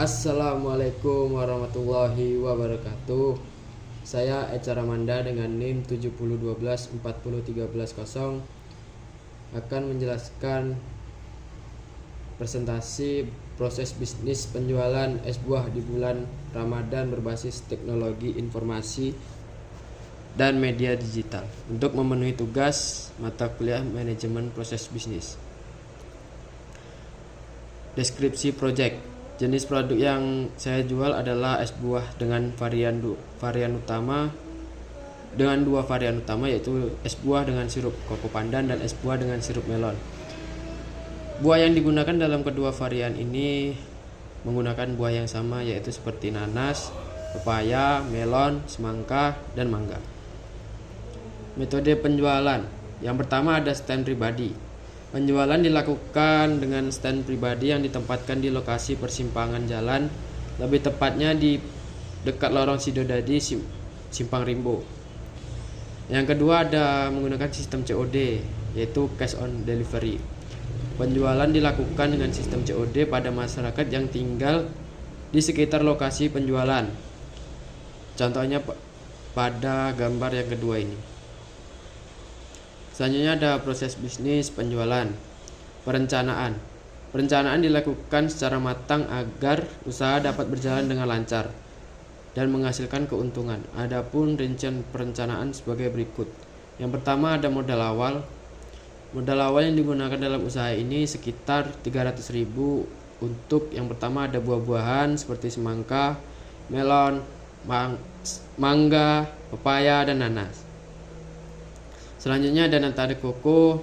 Assalamualaikum warahmatullahi wabarakatuh. Saya Eca Ramanda dengan NIM 7012401310 akan menjelaskan presentasi proses bisnis penjualan es buah di bulan Ramadan berbasis teknologi informasi dan media digital untuk memenuhi tugas mata kuliah manajemen proses bisnis. Deskripsi project. Jenis produk yang saya jual adalah es buah dengan dua varian utama yaitu es buah dengan sirup koko pandan dan es buah dengan sirup melon. Buah yang digunakan dalam kedua varian ini menggunakan buah yang sama yaitu seperti nanas, pepaya, melon, semangka, dan mangga. Metode penjualan. Yang pertama ada stand pribadi. Penjualan dilakukan dengan stand pribadi yang ditempatkan di lokasi persimpangan jalan, lebih tepatnya di dekat lorong Sidodadi Simpang Rimbo. Yang kedua ada menggunakan sistem COD, yaitu cash on delivery. Penjualan dilakukan dengan sistem COD pada masyarakat yang tinggal di sekitar lokasi penjualan. Contohnya pada gambar yang kedua ini. Selanjutnya ada proses bisnis penjualan. Perencanaan. Perencanaan dilakukan secara matang agar usaha dapat berjalan dengan lancar dan menghasilkan keuntungan. Adapun rincian perencanaan sebagai berikut. Yang pertama ada modal awal. Modal awal yang digunakan dalam usaha ini sekitar 300.000 untuk yang pertama ada buah-buahan seperti semangka, melon, mangga, pepaya, dan nanas. Selanjutnya ada nata de coco,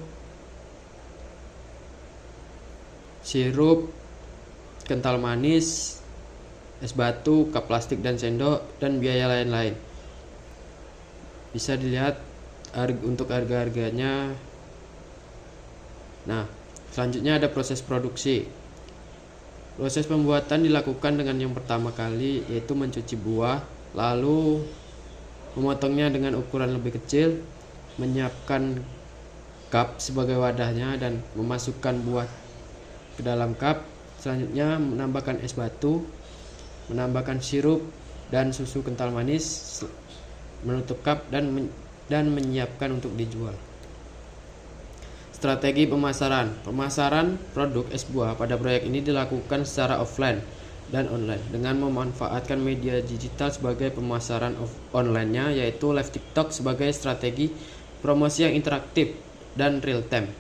sirup, kental manis, es batu, cup plastik dan sendok, dan biaya lain-lain. Bisa dilihat untuk harga-harganya. Nah, selanjutnya ada proses produksi. Proses pembuatan dilakukan dengan yang pertama kali yaitu mencuci buah, lalu memotongnya dengan ukuran lebih kecil, menyiapkan cup sebagai wadahnya dan memasukkan buah ke dalam cup. Selanjutnya menambahkan es batu, menambahkan sirup dan susu kental manis, menutup cup dan menyiapkan untuk dijual. Strategi pemasaran. Pemasaran produk es buah pada proyek ini dilakukan secara offline dan online dengan memanfaatkan media digital sebagai pemasaran online-nya yaitu live TikTok sebagai strategi promosi yang interaktif dan real time.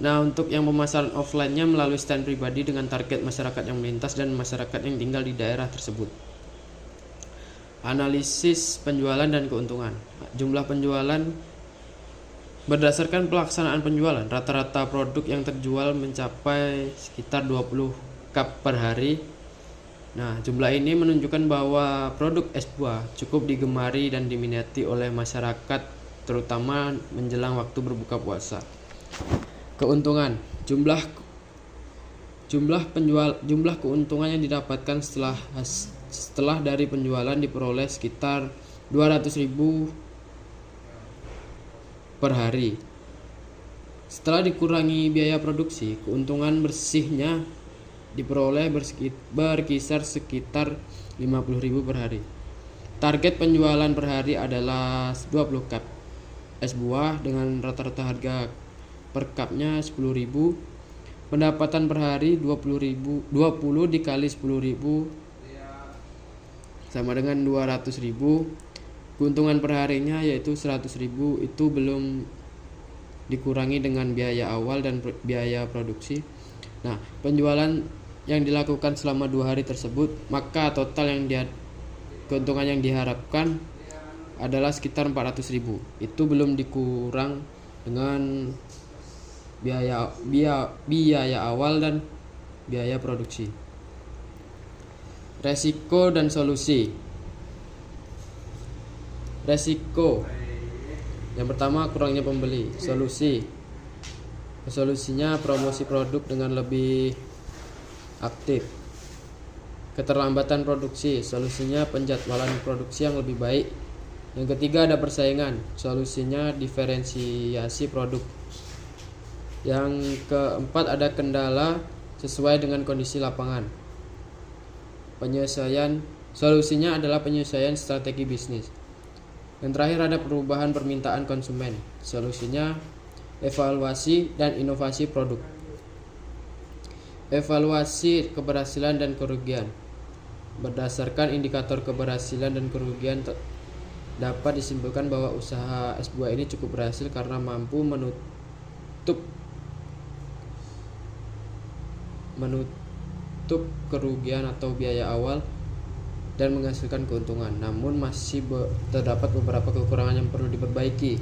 Nah, untuk yang pemasaran offline-nya melalui stand pribadi dengan target masyarakat yang melintas dan masyarakat yang tinggal di daerah tersebut. Analisis penjualan dan keuntungan. Jumlah penjualan berdasarkan pelaksanaan penjualan, rata-rata produk yang terjual mencapai sekitar 20 cup per hari. Nah, jumlah ini menunjukkan bahwa produk es buah cukup digemari dan diminati oleh masyarakat terutama menjelang waktu berbuka puasa. Keuntungan. Jumlah keuntungan yang didapatkan setelah dari penjualan diperoleh sekitar 200.000 per hari. Setelah dikurangi biaya produksi, keuntungan bersihnya diperoleh berkisar sekitar 50.000 per hari. Target penjualan per hari adalah 20 cup es buah dengan rata-rata harga per cupnya 10.000. Pendapatan per hari 20 dikali 10.000 sama dengan 200.000. Keuntungan per harinya yaitu 100.000. Itu belum dikurangi dengan biaya awal dan biaya produksi. Nah, penjualan yang dilakukan selama 2 hari tersebut, maka total keuntungan yang diharapkan adalah sekitar 400.000. Itu belum dikurang dengan biaya awal dan biaya produksi. Resiko dan solusi. Resiko. Yang pertama kurangnya pembeli. Solusinya promosi produk dengan lebih aktif. Keterlambatan produksi. Solusinya penjadwalan produksi yang lebih baik. Yang ketiga ada persaingan. Solusinya diferensiasi produk. Yang keempat ada kendala sesuai dengan kondisi lapangan. Solusinya adalah penyesuaian strategi bisnis. Yang terakhir ada perubahan permintaan konsumen. Solusinya evaluasi dan inovasi produk. Evaluasi keberhasilan dan kerugian. Berdasarkan indikator keberhasilan dan kerugian dapat disimpulkan bahwa usaha es buah ini cukup berhasil karena mampu menutup kerugian atau biaya awal dan menghasilkan keuntungan. Namun masih terdapat beberapa kekurangan yang perlu diperbaiki,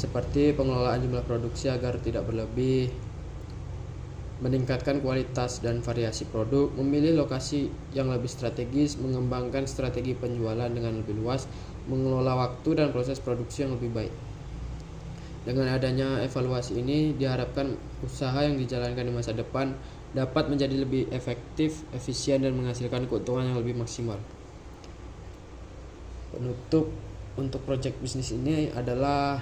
seperti pengelolaan jumlah produksi agar tidak berlebih, meningkatkan kualitas dan variasi produk, memilih lokasi yang lebih strategis, mengembangkan strategi penjualan dengan lebih luas, mengelola waktu dan proses produksi yang lebih baik. Dengan adanya evaluasi ini diharapkan usaha yang dijalankan di masa depan dapat menjadi lebih efektif, efisien, dan menghasilkan keuntungan yang lebih maksimal. Penutup untuk proyek bisnis ini adalah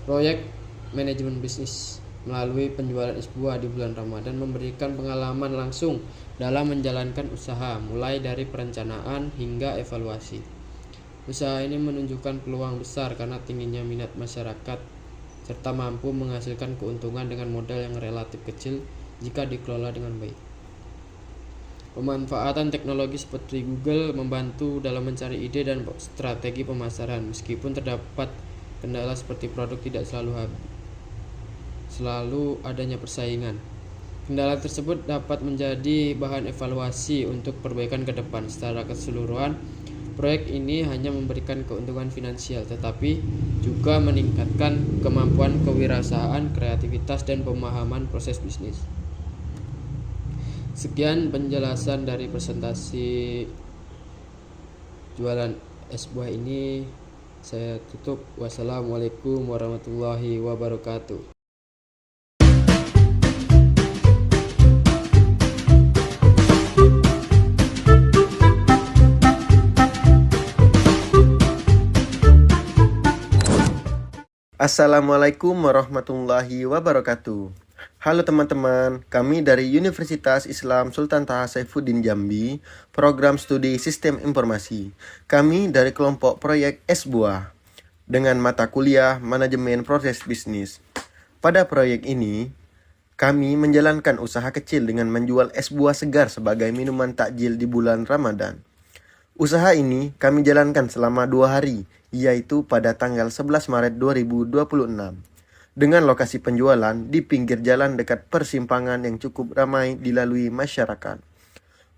proyek manajemen bisnis melalui penjualan es buah di bulan Ramadan, memberikan pengalaman langsung dalam menjalankan usaha, mulai dari perencanaan hingga evaluasi. Usaha ini menunjukkan peluang besar karena tingginya minat masyarakat serta mampu menghasilkan keuntungan dengan modal yang relatif kecil jika dikelola dengan baik. Pemanfaatan teknologi seperti Google membantu dalam mencari ide dan strategi pemasaran, meskipun terdapat kendala seperti produk tidak selalu adanya persaingan. Kendala tersebut dapat menjadi bahan evaluasi untuk perbaikan ke depan. Secara keseluruhan, proyek ini hanya memberikan keuntungan finansial, tetapi juga meningkatkan kemampuan kewirausahaan, kreativitas, dan pemahaman proses bisnis. Sekian penjelasan dari presentasi jualan es buah ini. Saya tutup. Wassalamualaikum warahmatullahi wabarakatuh. Assalamualaikum warahmatullahi wabarakatuh. Halo teman-teman, kami dari Universitas Islam Sultan Taha Saifuddin Jambi, program studi Sistem Informasi. Kami dari kelompok proyek es buah dengan mata kuliah Manajemen Proses Bisnis. Pada proyek ini, kami menjalankan usaha kecil dengan menjual es buah segar sebagai minuman takjil di bulan Ramadan. Usaha ini kami jalankan selama 2 hari, yaitu pada tanggal 11 Maret 2026. Dengan lokasi penjualan di pinggir jalan dekat persimpangan yang cukup ramai dilalui masyarakat.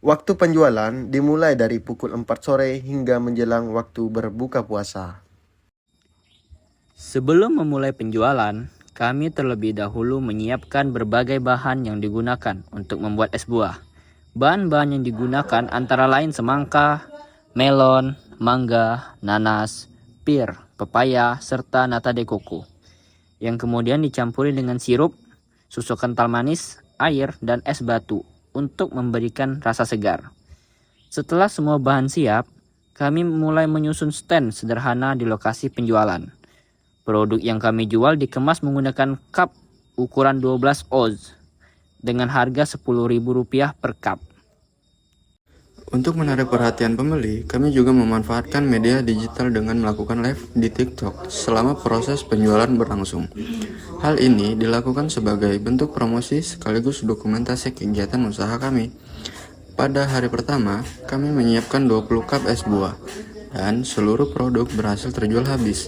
Waktu penjualan dimulai dari pukul 4 sore hingga menjelang waktu berbuka puasa. Sebelum memulai penjualan, kami terlebih dahulu menyiapkan berbagai bahan yang digunakan untuk membuat es buah. Bahan-bahan yang digunakan antara lain semangka, melon, mangga, nanas, pir, pepaya, serta nata de coco, yang kemudian dicampuri dengan sirup, susu kental manis, air, dan es batu untuk memberikan rasa segar. Setelah semua bahan siap, kami mulai menyusun stand sederhana di lokasi penjualan. Produk yang kami jual dikemas menggunakan cup ukuran 12 oz dengan harga Rp10.000 per cup. Untuk menarik perhatian pembeli, kami juga memanfaatkan media digital dengan melakukan live di TikTok selama proses penjualan berlangsung. Hal ini dilakukan sebagai bentuk promosi sekaligus dokumentasi kegiatan usaha kami. Pada hari pertama, kami menyiapkan 20 cup es buah, dan seluruh produk berhasil terjual habis.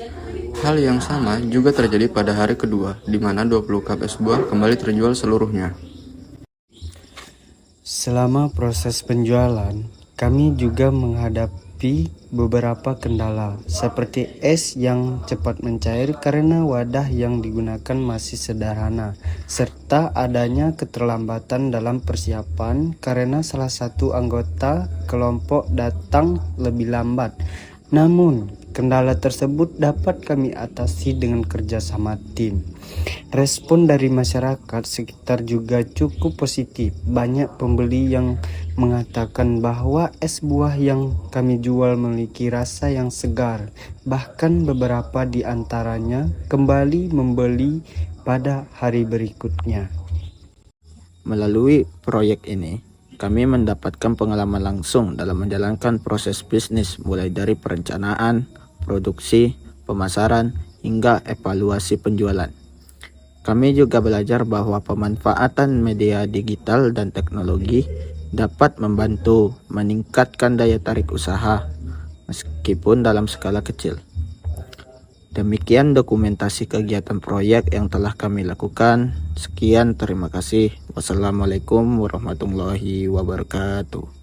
Hal yang sama juga terjadi pada hari kedua, di mana 20 cup es buah kembali terjual seluruhnya. Selama proses penjualan, kami juga menghadapi beberapa kendala, seperti es yang cepat mencair karena wadah yang digunakan masih sederhana, serta adanya keterlambatan dalam persiapan karena salah satu anggota kelompok datang lebih lambat. Namun, kendala tersebut dapat kami atasi dengan kerjasama tim. Respon dari masyarakat sekitar juga cukup positif. Banyak pembeli yang mengatakan bahwa es buah yang kami jual memiliki rasa yang segar. Bahkan beberapa di antaranya kembali membeli pada hari berikutnya. Melalui proyek ini, kami mendapatkan pengalaman langsung dalam menjalankan proses bisnis mulai dari perencanaan, produksi, pemasaran, hingga evaluasi penjualan. Kami juga belajar bahwa pemanfaatan media digital dan teknologi dapat membantu meningkatkan daya tarik usaha, meskipun dalam skala kecil. Demikian dokumentasi kegiatan proyek yang telah kami lakukan. Sekian, terima kasih. Wassalamualaikum warahmatullahi wabarakatuh.